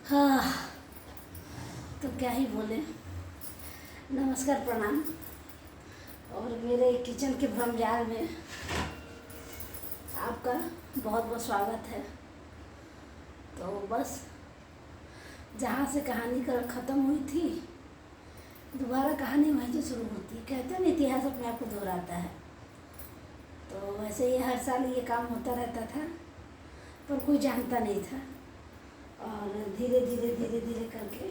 हाँ, तो क्या ही बोले। नमस्कार, प्रणाम। और मेरे किचन के भ्रमजाल में आपका बहुत बहुत स्वागत है। तो बस जहाँ से कहानी ख़त्म हुई थी, दोबारा कहानी वहीं से शुरू होती है। कहते हैं ना, इतिहास अपने आप को दोहराता है। तो वैसे ही हर साल ये काम होता रहता था, पर कोई जानता नहीं था। और धीरे धीरे धीरे धीरे करके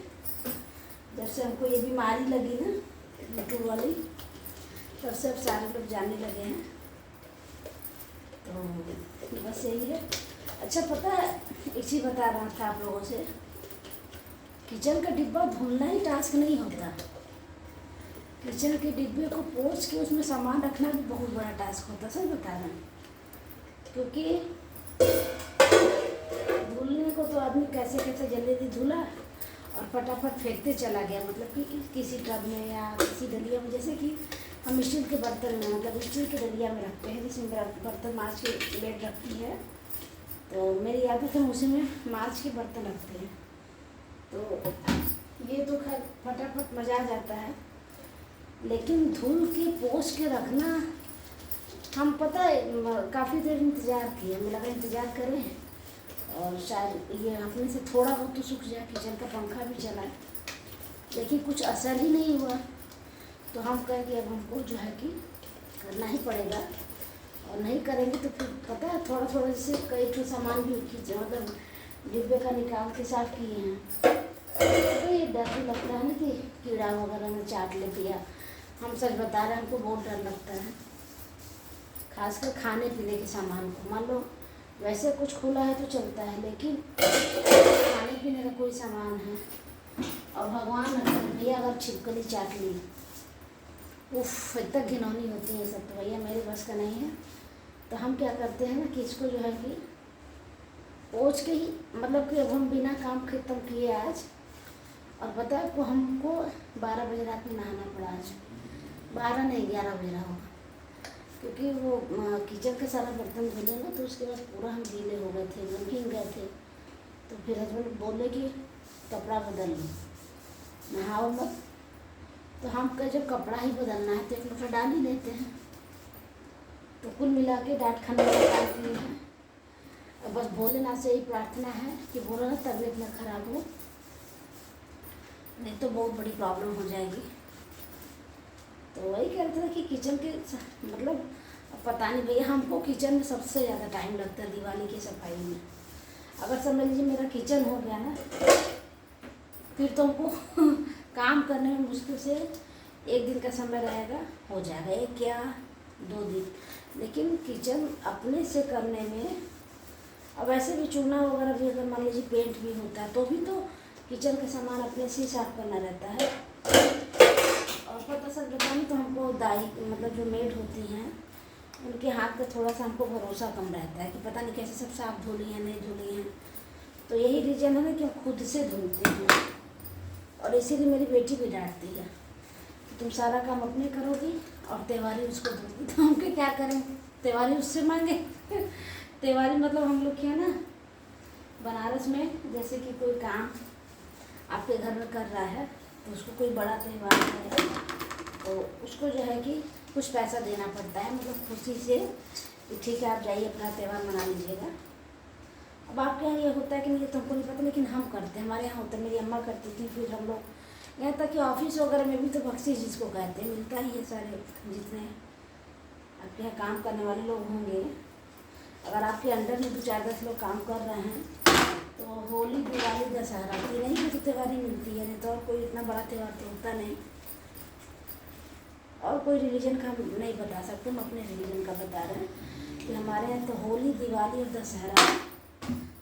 जब से हमको ये बीमारी लगी ना, यूट्यूब वाली, तब से अब सारे लोग जानने लगे हैं। तो बस यही है। अच्छा, पता है, एक चीज़ बता रहा था आप लोगों से, किचन का डिब्बा धुलना ही टास्क नहीं होता। किचन के डिब्बे को पोंछ के उसमें सामान रखना भी बहुत बड़ा टास्क होता है। सही बता रहे हैं। क्योंकि धुलने को तो आदमी कैसे कैसे जल्दी धुला और फटाफट फेंकते चला गया, मतलब कि किसी टब में या किसी डलिया में। जैसे कि हम स्टील के बर्तन में, मतलब स्टील के डलिया में रखते हैं, जिसमें बर्तन माँज की प्लेट रखती है। तो मेरी आदत है उसी में माँज के बर्तन रखते हैं। तो ये तो खैर फटाफट मज़ा आ जाता है, लेकिन धुल के पोंछ के रखना, हम पता है काफ़ी देर इंतज़ार किए। हमें लगा इंतज़ार करें और शायद ये अपने से थोड़ा बहुत तो सूख जाए। किचन का पंखा भी चला है, लेकिन कुछ असर ही नहीं हुआ। तो हम कहें कि अब हमको जो है कि करना ही पड़ेगा, और नहीं करेंगे तो फिर पता है थोड़ा थोड़ा जैसे कई ठो सामान भी मतलब डिब्बे का निकाल के साफ किए हैं। तो ये डर भी लगता है ना कि कीड़ा वगैरह में चाट ले दिया। हम सच बता रहे हैं, हमको बहुत डर लगता है, खासकर खाने पीने के सामान को। मान लो वैसे कुछ खुला है तो चलता है, लेकिन खाने पीने का कोई सामान है और भगवान भैया अगर छिपकली चाट ली, उफ, इतना घिनौनी होती है सब। तो भैया मेरे बस का नहीं है। तो हम क्या करते हैं ना कि इसको जो है कि पोंछ के ही, मतलब कि अब हम बिना काम ख़त्म किए आज, और पता है हमको 12 बजे रात में नहाना पड़ा आज। 12 नहीं, 11 बजे रहा होगा, क्योंकि वो किचन का सारा बर्तन धुले ना, तो उसके बाद पूरा हम गीले हो गए थे, एकदम भीग गए थे। तो फिर हस्बैंड बोले कि कपड़ा बदल लो, नहाओ मत। तो हम कहे जब कपड़ा ही बदलना है तो एक लोटा डाल ही लेते हैं। तो कुल मिला के डांट खाने का काम किए हैं। और बस भोलेनाथ से यही प्रार्थना है कि भोलेनाथ तबीयत न खराब हो, नहीं तो बहुत बड़ी प्रॉब्लम हो जाएगी। तो वही कहते हैं कि किचन के मतलब पता नहीं भैया, हमको किचन में सबसे ज़्यादा टाइम लगता है दिवाली की सफाई में। अगर समझ लीजिए मेरा किचन हो गया ना, फिर तो हमको काम करने में मुश्किल से 1 दिन का समय रहेगा, हो जाएगा 1 या 2 दिन। लेकिन किचन अपने से करने में, अब वैसे भी चूना वगैरह भी, अगर मान लीजिए पेंट भी होता है तो भी तो किचन का सामान अपने से ही साफ करना रहता है। और पता सच बताऊँ तो हमको दाई, मतलब जो मेड होती हैं, उनके हाथ का थोड़ा सा हमको भरोसा कम रहता है कि पता नहीं कैसे सब साफ धुली हैं नहीं धुली हैं। तो यही रीज़न है ना कि हम खुद से धुलते हैं। और इसीलिए मेरी बेटी भी डांटती है कि तुम सारा काम अपने करोगी और त्योहारी उसको दोगी। तो हम क्या करें, त्योहारी उससे मांगे। त्योहारी मतलब हम लोग क्या ना, बनारस में जैसे कि कोई काम आपके घर में कर रहा है, तो उसको कोई बड़ा त्यौहार है तो उसको जो है कि कुछ पैसा देना पड़ता है, मतलब खुशी से कि ठीक है आप जाइए अपना त्यौहार मना लीजिएगा। अब आपके यहाँ ये होता है कि नहीं, तुमको नहीं पता, लेकिन हम करते हैं। हमारे यहाँ होता है, मेरी अम्मा करती थी, फिर हम लोग यहाँ तक कि ऑफिस वगैरह में भी तो बख्शीश जिसको कहते हैं मिलता ही है। सारे जितने आपके यहाँ काम करने वाले लोग होंगे, अगर आपके अंडर में 2-4-10 लोग काम कर रहे हैं, तो होली दिवाली दशहरा 3 ही तो त्यौहार ही मिलती है, नहीं तो और कोई इतना बड़ा त्यौहार तो होता नहीं। और कोई रिलीजन का हम नहीं बता सकते, हम अपने रिलीजन का बता रहे हैं कि हमारे यहाँ तो होली दिवाली और दशहरा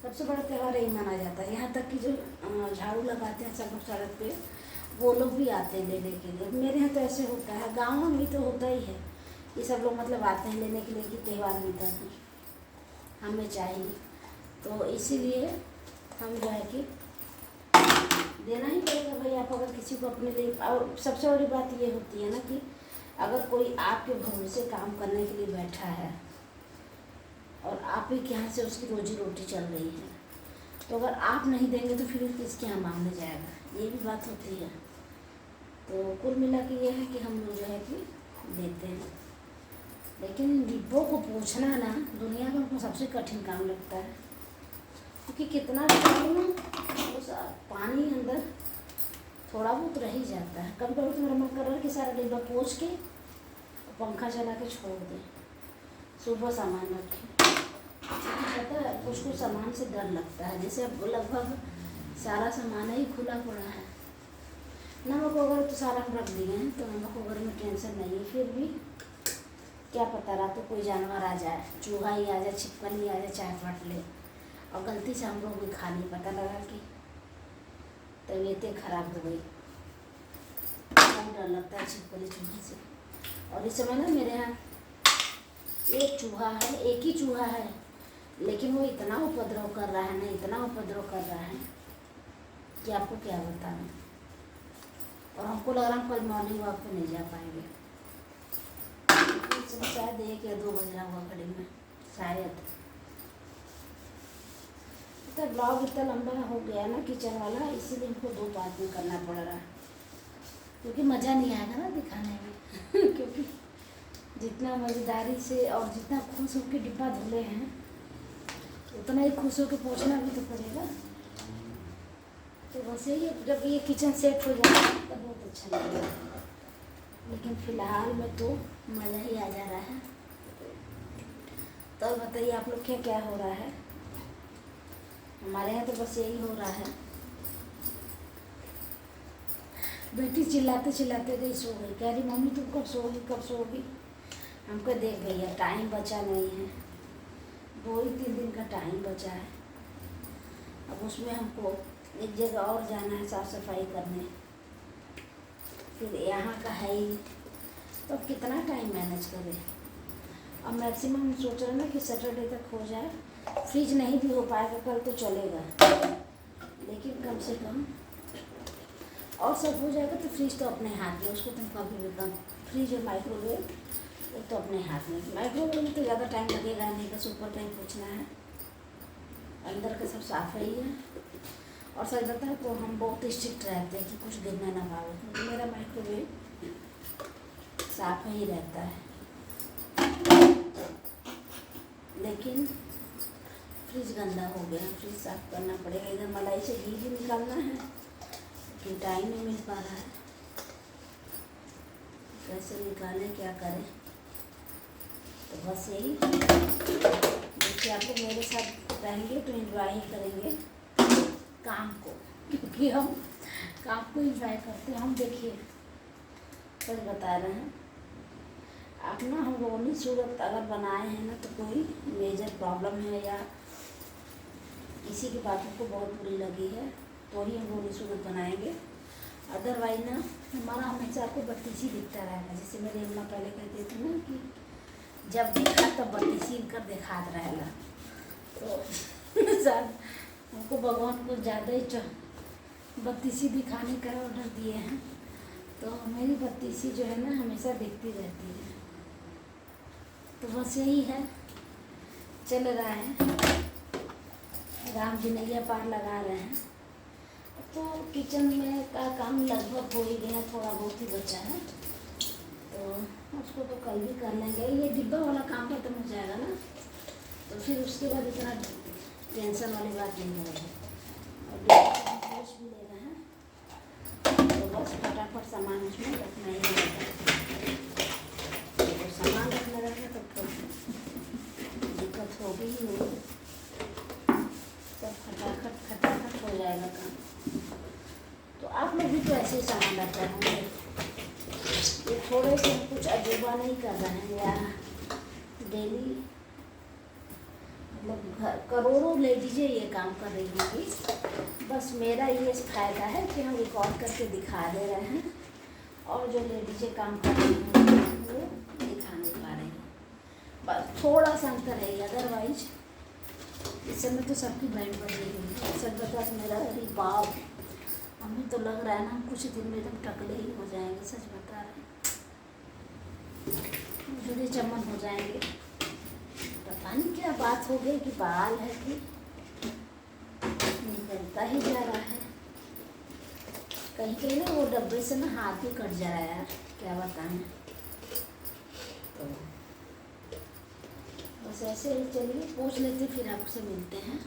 सबसे बड़ा त्यौहार यही माना जाता है। यहाँ तक कि जो झाड़ू लगाते हैं सब लोग सड़क पे, वो लोग भी आते हैं लेने के लिए। मेरे यहाँ तो ऐसे होता है, गाँव में भी तो होता ही है, ये सब लोग मतलब आते हैं लेने के लिए कि त्यौहार मिलता है हमें चाहिए। तो इसीलिए हम जो है कि देना ही पड़ेगा भाई। आप अगर किसी को अपने लिए, और सबसे बड़ी बात ये होती है ना कि अगर कोई आपके भरोसे काम करने के लिए बैठा है और आप ही के यहाँ से उसकी रोजी रोटी चल रही है, तो अगर आप नहीं देंगे तो फिर किसके यहाँ मांगने जाएगा, ये भी बात होती है। तो कुल मिला के ये है कि हम लोग जो है कि देते हैं, लेकिन डिब्बों को पोंछना ना दुनिया का हमको सबसे कठिन काम लगता है, क्योंकि कितना भी करो ना उस पानी अंदर थोड़ा बहुत रह ही जाता है। कभी कभी तो मेरा मन कर रहा है कि सारा डिब्बा पोंछ के पंखा चला के छोड़ दें, सुबह सामान रखें। पता है कुछ कुछ सामान से डर लगता है, जैसे अब लगभग सारा सामान ही खुला पड़ा है। नमक वगैरह तो सारा हम रख दिए हैं, तो नमक वगैरह में टेंशन नहीं है। फिर भी क्या पता रात को कोई जानवर आ जाए, चूहा ही आ जाए, छिपकली ही आ जाए, चाय फट ले और गलती से हम लोग भी खा नहीं, पता लगा कि तबीयतें खराब हो गई। बहुत डर लगता है छिपकली चूहे से। और इस समय ना मेरे यहाँ एक चूहा है, एक ही चूहा है, लेकिन वो इतना उपद्रव कर रहा है ना, इतना उपद्रव कर रहा है कि आपको क्या बताना। और हमको लग रहा है हम कल मॉर्निंग वॉक पे नहीं जा पाएंगे, शायद 1 या 2 बज रहा हुआ घड़ी में शायद। तो ब्लॉग इतना लंबा हो गया ना किचन वाला, इसीलिए हमको 2 पार्ट में करना पड़ रहा है, क्योंकि मज़ा नहीं आएगा ना दिखाने में क्योंकि जितना मज़ेदारी से और जितना खुश होकर डिब्बा धुले हैं उतना ही खुश होकर पोंछना भी तो पड़ेगा। तो बस यही, जब ये किचन सेट हो जाएगा तब बहुत अच्छा लगेगा, लेकिन फ़िलहाल में तो मज़ा ही आ जा रहा है। तो बताइए आप लोग क्या क्या हो रहा है। हमारे यहाँ तो बस यही हो रहा है। बेटी चिल्लाते चिल्लाते गई, सो गई, कह रही मम्मी तुम कब सोओगी कब सोओगी। हमको देख भैया टाइम बचा नहीं है, 2 ही 3 दिन का टाइम बचा है। अब उसमें हमको एक जगह और जाना है साफ़ सफाई करने, फिर यहाँ का है ही, तो अब कितना टाइम मैनेज करें। अब मैक्सिमम सोच रहे ना कि सैटरडे तक हो जाए। फ्रिज नहीं भी हो पाएगा कल तो चलेगा, लेकिन कम से कम और सब हो जाएगा। तो फ्रिज तो अपने हाथ में, उसको तुम कभी भी कम, फ्रिज और माइक्रोवेव वो तो अपने हाथ में। माइक्रोवेव में तो ज़्यादा टाइम लगेगा नहीं, बस ऊपर कहीं पूछना है, अंदर का सब साफ ही है। और सच बताए तो हम बहुत स्ट्रिक्ट रहते हैं कि कुछ गिरना ना पावे, क्योंकि मेरा माइक्रोवेव साफ ही रहता है। लेकिन फ्रिज गंदा हो गया, फ्रिज साफ करना पड़ेगा। इधर मलाई से घी भी निकालना है, लेकिन टाइम नहीं मिल पा रहा है, कैसे निकालें क्या करें। तो बस यही, देखिए आप लोग मेरे साथ रहेंगे तो एंजॉय ही करेंगे काम को, क्योंकि हम काम को एंजॉय करते हैं। हम देखिए सच बता रहे हैं, आप ना हम रोनी सूरत अगर बनाए हैं ना तो कोई मेजर प्रॉब्लम है या किसी की बातों को बहुत बुरी लगी है तो ही हम रोनी सूरत बनाएंगे। अदरवाइज ना हमारा हमेशा आपको बत्तीसी दिखता रहेगा। जैसे मेरी अम्मा पहले कहते थे ना कि जब देखा तब बत्तीसी कर दिखात रहेगा। तो शायद हमको भगवान को ज़्यादा ही बत्तीसी दिखाने का ऑर्डर दिए हैं, तो मेरी बत्तीसी जो है ना हमेशा दिखती रहती है। तो बस यही है, चल रहा है, राम जी नैया पार लगा रहे हैं। तो किचन में का काम लगभग हो ही गया, थोड़ा बहुत ही बचा है, तो उसको तो कल भी कर लेंगे। ये डिब्बा वाला काम खत्म हो जाएगा ना, तो फिर उसके बाद इतना टेंशन वाली बात नहीं होगी। और फ्रेश भी ले रहे हैं, तो बस फटाफट सामान उसमें रखना ही रहता है। तो सामान रखना रहेगा तो दिक्कत होगी ही नहीं, तो खटाखट हो जाएगा काम। तो आप लोग भी तो ऐसे ही सामान रख रहे होंगे, ये थोड़े से कुछ अजूबा नहीं कर रहे हैं या डेली, मतलब करोड़ों लेडीजें ये काम कर रही होंगी। बस मेरा ये फ़ायदा है कि हम रिकॉर्ड करके दिखा दे रहे हैं, और जो लेडीजें काम कर रही होंगी वो दिखा नहीं पा रही हैं। बस थोड़ा सा अंतर है, अदरवाइज इस समय तो सबकी बैंड बज रही है। सब बता मेरा, अरे बाप, हमें तो लग रहा है ना हम कुछ दिन में एकदम टकले ही हो जाएंगे। सच बता रहे हैं, जुड़े चमन हो जाएंगे। पता नहीं क्या बात हो गई कि बाल है कि कहीं कहीं ना वो डब्बे से ना हाथ ही कट जा रहा है यार, क्या बताएं। तो बस ऐसे ही चलिए पूछ लेते, फिर आपसे मिलते हैं।